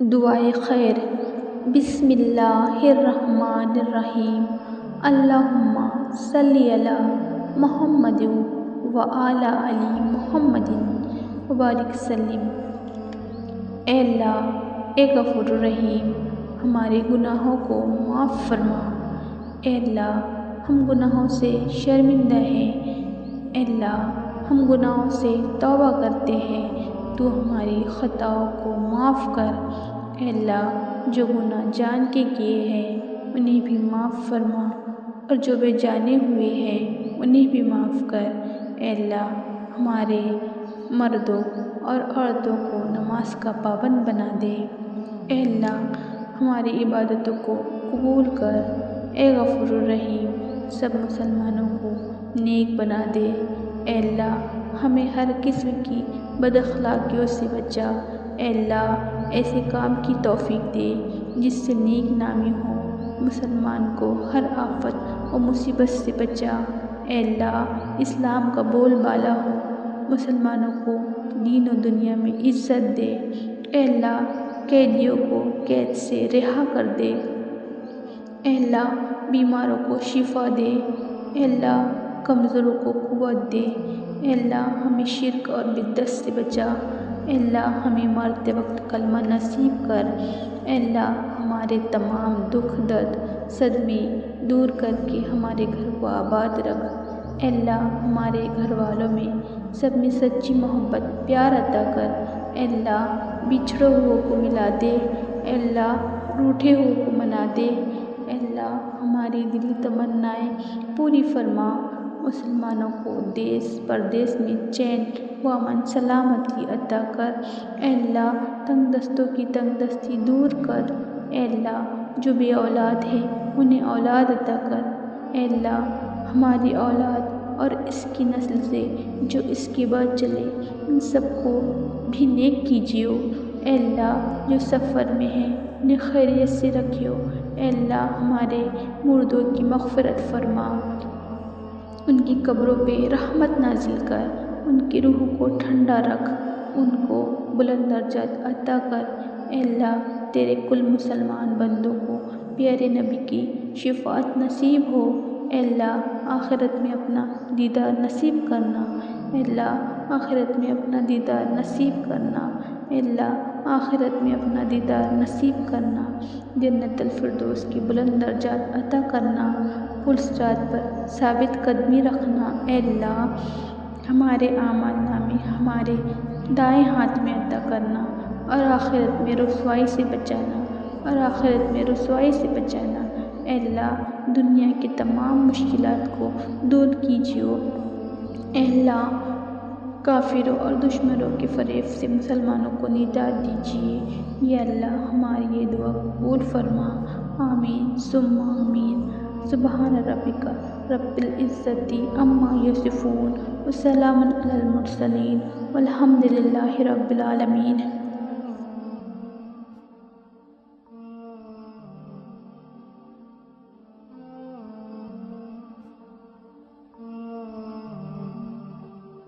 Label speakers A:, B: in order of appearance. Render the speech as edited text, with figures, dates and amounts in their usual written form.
A: دعائے خیر۔ بسم اللہ الرحمن الرحیم۔ اللہم صلی علی محمد وعلی آل محمد وبارک وسلم۔ اے اللہ، اے غفور الرحیم، ہمارے گناہوں کو معاف فرما۔ اے اللہ، ہم گناہوں سے شرمندہ ہیں۔ اے اللہ، ہم گناہوں سے توبہ کرتے ہیں، تو ہماری خطاؤں کو معاف کر۔ اے اللہ، جو گناہ جان کے کیے ہیں انہیں بھی معاف فرما، اور جو بے جانے ہوئے ہیں انہیں بھی معاف کر۔ اے اللہ، ہمارے مردوں اور عورتوں کو نماز کا پابند بنا دے۔ اے اللہ، ہماری عبادتوں کو قبول کر۔ اے غفور الرحیم، سب مسلمانوں کو نیک بنا دے۔ اے اللہ، ہمیں ہر قسم کی بد اخلاقیوں سے بچا۔ اے اللہ، ایسے کام کی توفیق دے جس سے نیک نامی ہو۔ مسلمان کو ہر آفت و مصیبت سے بچا۔ اے اللہ، اسلام کا بول بالا ہو، مسلمانوں کو دین و دنیا میں عزت دے۔ اے اللہ، قیدیوں کو قید سے رہا کر دے۔ اے اللہ، بیماروں کو شفا دے۔ اے اللہ، کمزوروں کو قوت دے۔ اے اللہ، ہمیں شرک اور بدعت سے بچا۔ اے اللہ، ہمیں مرتے وقت کلمہ نصیب کر۔ اے اللہ، ہمارے تمام دکھ درد صدمے دور کر کے ہمارے گھر کو آباد رکھ۔ اے اللہ، ہمارے گھر والوں میں سب میں سچی محبت پیار عطا کر۔ اے اللہ، بچھڑے ہوئے کو ملا دے۔ اے اللہ، روٹھے ہوئے کو منا دے۔ اے اللہ، ہماری دلی تمنائیں پوری فرما۔ مسلمانوں کو دیس پردیس میں چین و امن سلامتی عطا کر۔ اے اللہ، تنگ دستوں کی تنگ دستی دور کر۔ اے اللہ، جو بے اولاد ہیں انہیں اولاد عطا کر۔ اے اللہ، ہماری اولاد اور اس کی نسل سے جو اس کے بعد چلے ان سب کو بھی نیک کیجیے۔ اے اللہ، جو سفر میں ہیں انہیں خیریت سے رکھیو۔ اے اللہ، ہمارے مردوں کی مغفرت فرما، ان کی قبروں پہ رحمت نازل کر، ان کی روح کو ٹھنڈا رکھ، ان کو بلند درجات عطا کر۔ اے اللہ، تیرے کل مسلمان بندوں کو پیارے نبی کی شفاعت نصیب ہو۔ اے اللہ، آخرت میں اپنا دیدار نصیب کرنا۔ اے اللہ، آخرت میں اپنا دیدار نصیب کرنا۔ اے اللہ، آخرت میں اپنا دیدار نصیب کرنا۔ جنت الفردوس کی بلند درجات عطا کرنا، پل صراط پر ثابت قدمی رکھنا۔ اے اللہ، ہمارے اعمال نامے ہمارے دائیں ہاتھ میں عطا کرنا، اور آخرت میں رسوائی سے بچانا، اور آخرت میں رسوائی سے بچانا۔ اے اللہ، دنیا کی تمام مشکلات کو دور کیجیے۔ اے اللہ، کافروں اور دشمنوں کے فریب سے مسلمانوں کو نجات دیجیے۔ یا اللہ، ہماری یہ دعا قبول فرما۔ آمین ثم آمین۔ سبحان ربک رب العزت عما یصفون وسلام علی المرسلین والحمد للہ رب العالمین۔